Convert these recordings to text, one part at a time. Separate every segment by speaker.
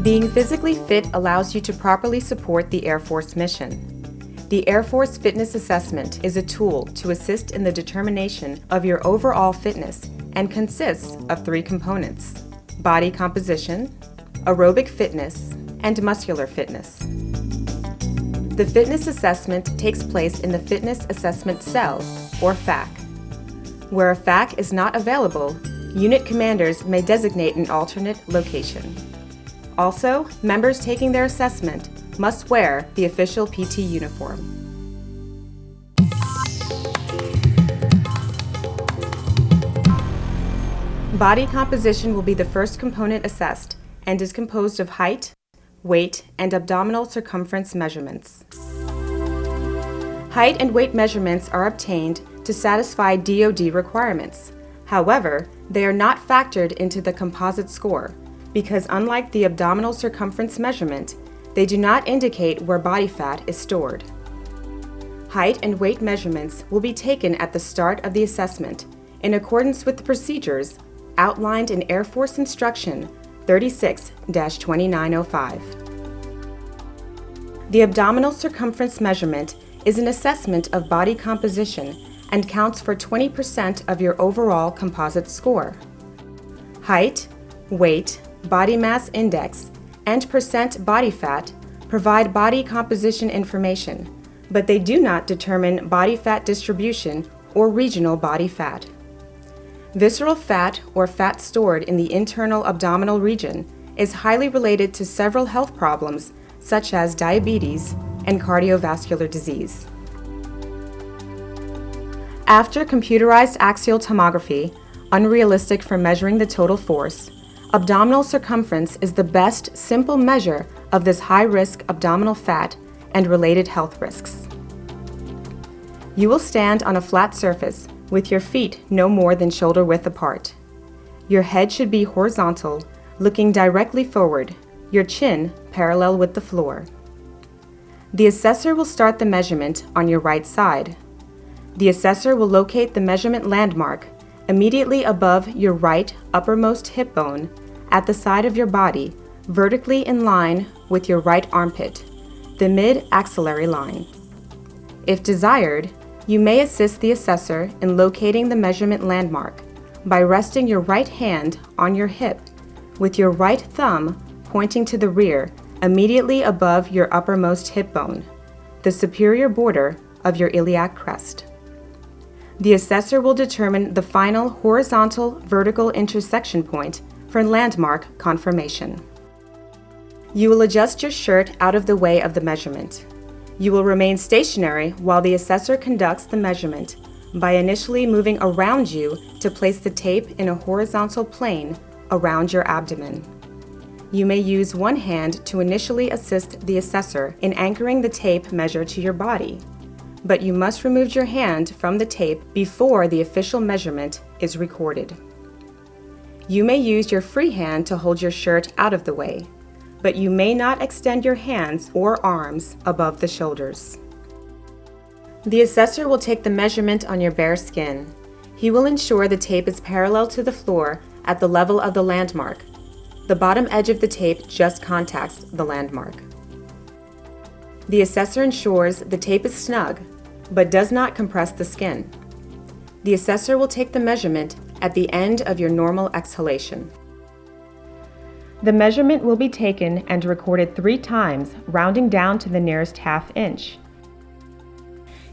Speaker 1: Being physically fit allows you to properly support the Air Force mission. The Air Force Fitness Assessment is a tool to assist in the determination of your overall fitness and consists of 3 components: body composition, aerobic fitness, and muscular fitness. The fitness assessment takes place in the Fitness Assessment Cell, or FAC. Where a FAC is not available, unit commanders may designate an alternate location. Also, members taking their assessment must wear the official PT uniform. Body composition will be the first component assessed and is composed of height, weight, and abdominal circumference measurements. Height and weight measurements are obtained to satisfy DoD requirements. However, they are not factored into the composite score because, unlike the abdominal circumference measurement, they do not indicate where body fat is stored. Height and weight measurements will be taken at the start of the assessment in accordance with the procedures outlined in Air Force Instruction 36-2905. The abdominal circumference measurement is an assessment of body composition and counts for 20% of your overall composite score. Height, weight, body mass index, and percent body fat provide body composition information, but they do not determine body fat distribution or regional body fat. Visceral fat, or fat stored in the internal abdominal region, is highly related to several health problems such as diabetes and cardiovascular disease. After computerized axial tomography, unrealistic for measuring the total force, abdominal circumference is the best simple measure of this high-risk abdominal fat and related health risks. You will stand on a flat surface with your feet no more than shoulder width apart. Your head should be horizontal, looking directly forward, your chin parallel with the floor. The assessor will start the measurement on your right side. The assessor will locate the measurement landmark immediately above your right uppermost hip bone at the side of your body, vertically in line with your right armpit, the mid-axillary line. If desired, you may assist the assessor in locating the measurement landmark by resting your right hand on your hip with your right thumb pointing to the rear immediately above your uppermost hip bone, the superior border of your iliac crest. The assessor will determine the final horizontal-vertical intersection point for landmark confirmation. You will adjust your shirt out of the way of the measurement. You will remain stationary while the assessor conducts the measurement by initially moving around you to place the tape in a horizontal plane around your abdomen. You may use one hand to initially assist the assessor in anchoring the tape measure to your body, but you must remove your hand from the tape before the official measurement is recorded. You may use your free hand to hold your shirt out of the way, but you may not extend your hands or arms above the shoulders. The assessor will take the measurement on your bare skin. He will ensure the tape is parallel to the floor at the level of the landmark. The bottom edge of the tape just contacts the landmark. The assessor ensures the tape is snug, but does not compress the skin. The assessor will take the measurement at the end of your normal exhalation. The measurement will be taken and recorded 3 times, rounding down to the nearest half inch.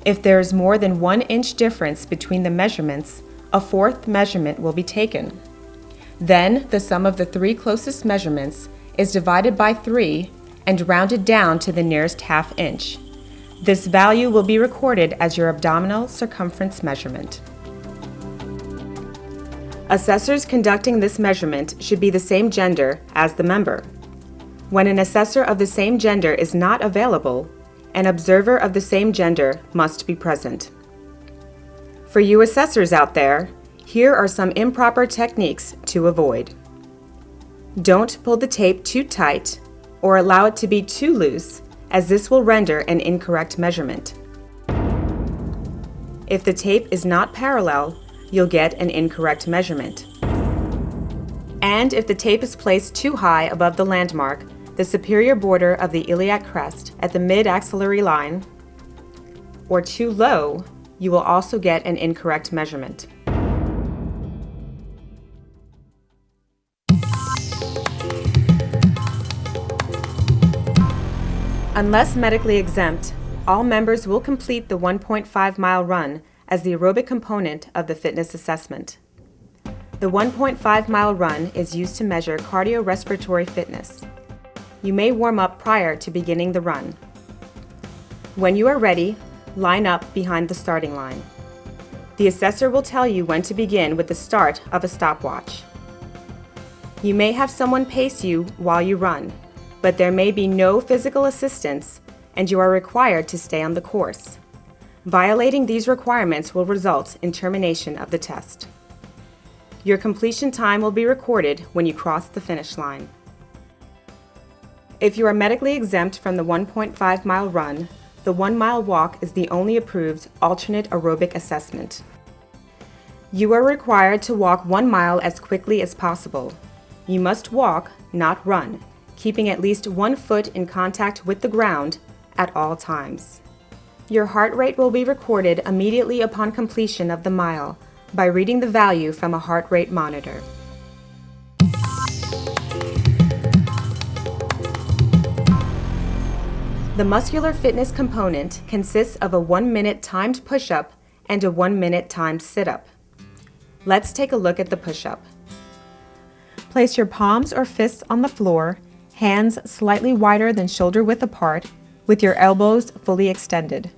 Speaker 1: If there is more than 1 inch difference between the measurements, a 4th measurement will be taken. Then, the sum of the 3 closest measurements is divided by 3 and rounded down to the nearest half inch. This value will be recorded as your abdominal circumference measurement. Assessors conducting this measurement should be the same gender as the member. When an assessor of the same gender is not available, an observer of the same gender must be present. For you assessors out there, here are some improper techniques to avoid. Don't pull the tape too tight or allow it to be too loose, as this will render an incorrect measurement. If the tape is not parallel, you'll get an incorrect measurement. And if the tape is placed too high above the landmark, the superior border of the iliac crest at the mid-axillary line, or too low, you will also get an incorrect measurement. Unless medically exempt, all members will complete the 1.5-mile run as the aerobic component of the fitness assessment. The 1.5-mile run is used to measure cardiorespiratory fitness. You may warm up prior to beginning the run. When you are ready, line up behind the starting line. The assessor will tell you when to begin with the start of a stopwatch. You may have someone pace you while you run, but there may be no physical assistance and you are required to stay on the course. Violating these requirements will result in termination of the test. Your completion time will be recorded when you cross the finish line. If you are medically exempt from the 1.5-mile run, the 1-mile walk is the only approved alternate aerobic assessment. You are required to walk 1 mile as quickly as possible. You must walk, not run, keeping at least 1 foot in contact with the ground at all times. Your heart rate will be recorded immediately upon completion of the mile by reading the value from a heart rate monitor. The muscular fitness component consists of a 1-minute timed push-up and a 1-minute timed sit-up. Let's take a look at the push-up. Place your palms or fists on the floor, hands slightly wider than shoulder width apart, with your elbows fully extended.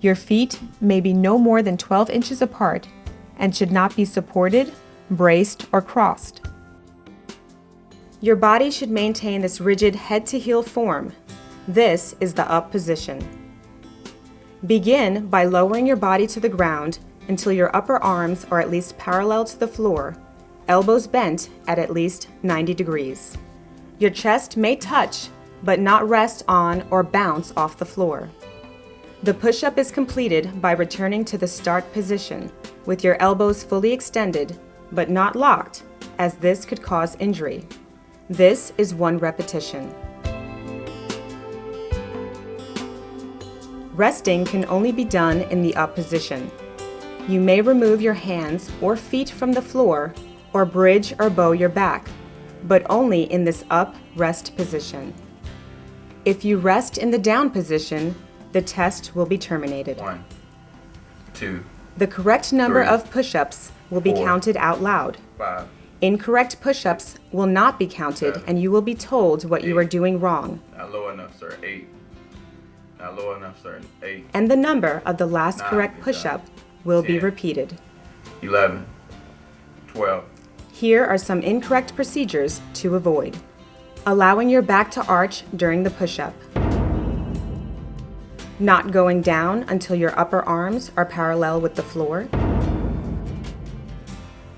Speaker 1: Your feet may be no more than 12 inches apart and should not be supported, braced, or crossed. Your body should maintain this rigid head-to-heel form. This is the up position. Begin by lowering your body to the ground until your upper arms are at least parallel to the floor, elbows bent at least 90 degrees. Your chest may touch, but not rest on or bounce off the floor. The push-up is completed by returning to the start position with your elbows fully extended, but not locked, as this could cause injury. This is 1 repetition. Resting can only be done in the up position. You may remove your hands or feet from the floor or bridge or bow your back, but only in this up rest position. If you rest in the down position, the test will be terminated.
Speaker 2: 1, 2,
Speaker 1: the correct number
Speaker 2: 3,
Speaker 1: of push-ups will be
Speaker 2: 4,
Speaker 1: counted out loud.
Speaker 2: 5,
Speaker 1: Incorrect push-ups will not be counted
Speaker 2: 7,
Speaker 1: and you will be told what you are doing wrong.
Speaker 2: not low enough, sir. 8, not low enough, sir. 8,
Speaker 1: And the number of the last
Speaker 2: 9,
Speaker 1: correct push-up will be
Speaker 2: 10,
Speaker 1: repeated.
Speaker 2: 11, 12.
Speaker 1: Here are some incorrect procedures to avoid. Allowing your back to arch during the push-up. Not going down until your upper arms are parallel with the floor.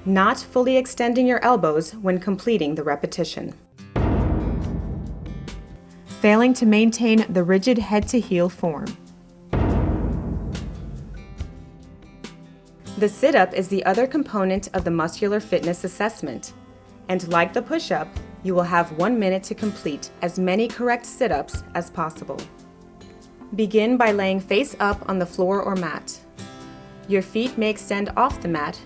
Speaker 1: Not fully extending your elbows when completing the repetition. Failing to maintain the rigid head-to-heel form. The sit-up is the other component of the muscular fitness assessment, and like the push-up, you will have 1 minute to complete as many correct sit-ups as possible. Begin by laying face up on the floor or mat. Your feet may extend off the mat,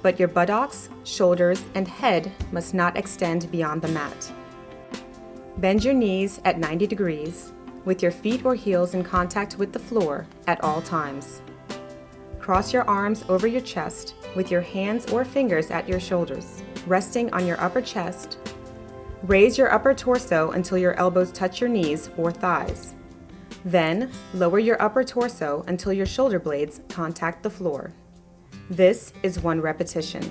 Speaker 1: but your buttocks, shoulders, and head must not extend beyond the mat. Bend your knees at 90 degrees, with your feet or heels in contact with the floor at all times. Cross your arms over your chest with your hands or fingers at your shoulders, resting on your upper chest. Raise your upper torso until your elbows touch your knees or thighs. Then, lower your upper torso until your shoulder blades contact the floor. This is 1 repetition.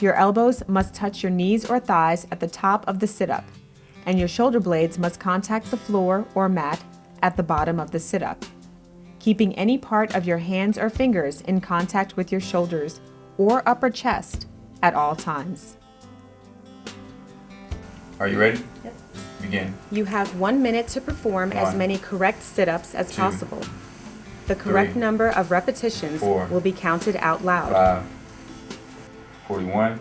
Speaker 1: Your elbows must touch your knees or thighs at the top of the sit-up, and your shoulder blades must contact the floor or mat at the bottom of the sit-up, keeping any part of your hands or fingers in contact with your shoulders or upper chest at all times.
Speaker 2: Are you ready?
Speaker 1: Yep.
Speaker 2: Begin.
Speaker 1: You have 1 minute to perform as
Speaker 2: 1,
Speaker 1: many correct sit-ups as
Speaker 2: 2,
Speaker 1: possible. The correct
Speaker 2: 3,
Speaker 1: number of repetitions
Speaker 2: 4,
Speaker 1: will be counted out loud.
Speaker 2: 5, 41,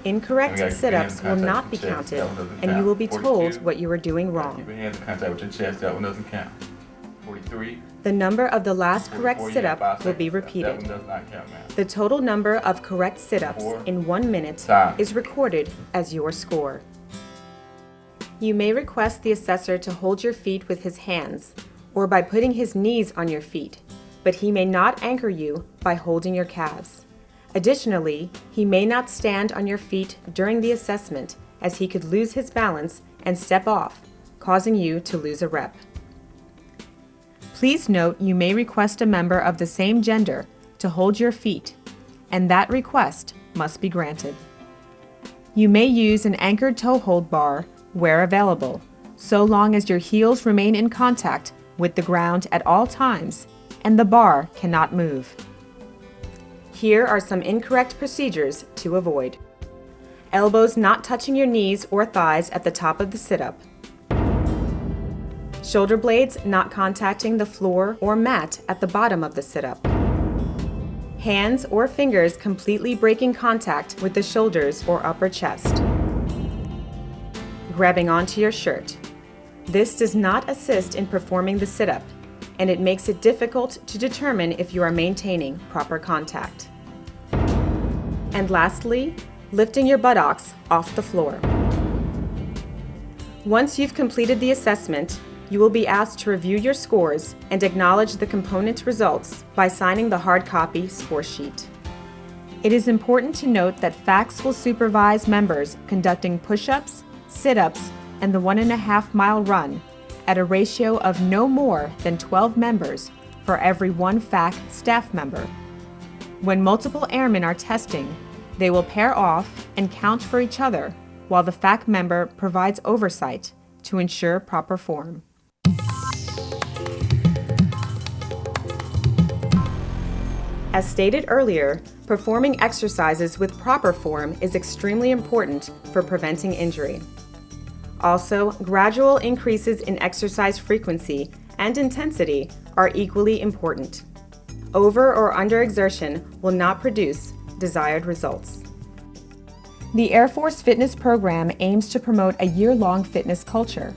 Speaker 1: Incorrect
Speaker 2: And we got
Speaker 1: sit-ups
Speaker 2: your
Speaker 1: will
Speaker 2: hands in
Speaker 1: not
Speaker 2: contact
Speaker 1: be
Speaker 2: with your chest.
Speaker 1: counted,
Speaker 2: That one doesn't
Speaker 1: and you
Speaker 2: count.
Speaker 1: will be
Speaker 2: 42.
Speaker 1: told what you are doing
Speaker 2: Keep
Speaker 1: wrong.
Speaker 2: your hands in contact with your chest. That one doesn't count. 43.
Speaker 1: The number of the last correct
Speaker 2: 44, you have 5
Speaker 1: sit-up will be
Speaker 2: seconds. That
Speaker 1: repeated.
Speaker 2: one does not count, man.
Speaker 1: The total number of correct sit-ups
Speaker 2: 4.
Speaker 1: in 1 minute
Speaker 2: Time.
Speaker 1: is recorded as your score. You may request the assessor to hold your feet with his hands or by putting his knees on your feet, but he may not anchor you by holding your calves. Additionally, he may not stand on your feet during the assessment as he could lose his balance and step off, causing you to lose a rep. Please note you may request a member of the same gender to hold your feet, and that request must be granted. You may use an anchored toe hold bar where available, so long as your heels remain in contact with the ground at all times and the bar cannot move. Here are some incorrect procedures to avoid. Elbows not touching your knees or thighs at the top of the sit-up. Shoulder blades not contacting the floor or mat at the bottom of the sit-up. Hands or fingers completely breaking contact with the shoulders or upper chest. Grabbing onto your shirt. This does not assist in performing the sit-up, and it makes it difficult to determine if you are maintaining proper contact. And lastly, lifting your buttocks off the floor. Once you've completed the assessment, you will be asked to review your scores and acknowledge the component results by signing the hard copy score sheet. It is important to note that FACS will supervise members conducting push-ups, sit-ups, and the 1.5-mile run at a ratio of no more than 12 members for every one FAC staff member. When multiple airmen are testing, they will pair off and count for each other while the FAC member provides oversight to ensure proper form. As stated earlier, performing exercises with proper form is extremely important for preventing injury. Also, gradual increases in exercise frequency and intensity are equally important. Over or underexertion will not produce desired results. The Air Force Fitness Program aims to promote a year-long fitness culture.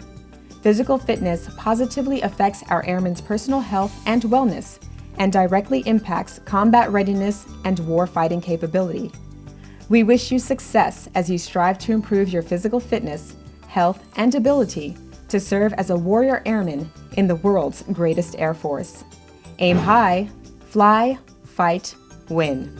Speaker 1: Physical fitness positively affects our airmen's personal health and wellness and directly impacts combat readiness and war-fighting capability. We wish you success as you strive to improve your physical fitness, health, and ability to serve as a warrior airman in the world's greatest Air Force. Aim high, fly, fight, win.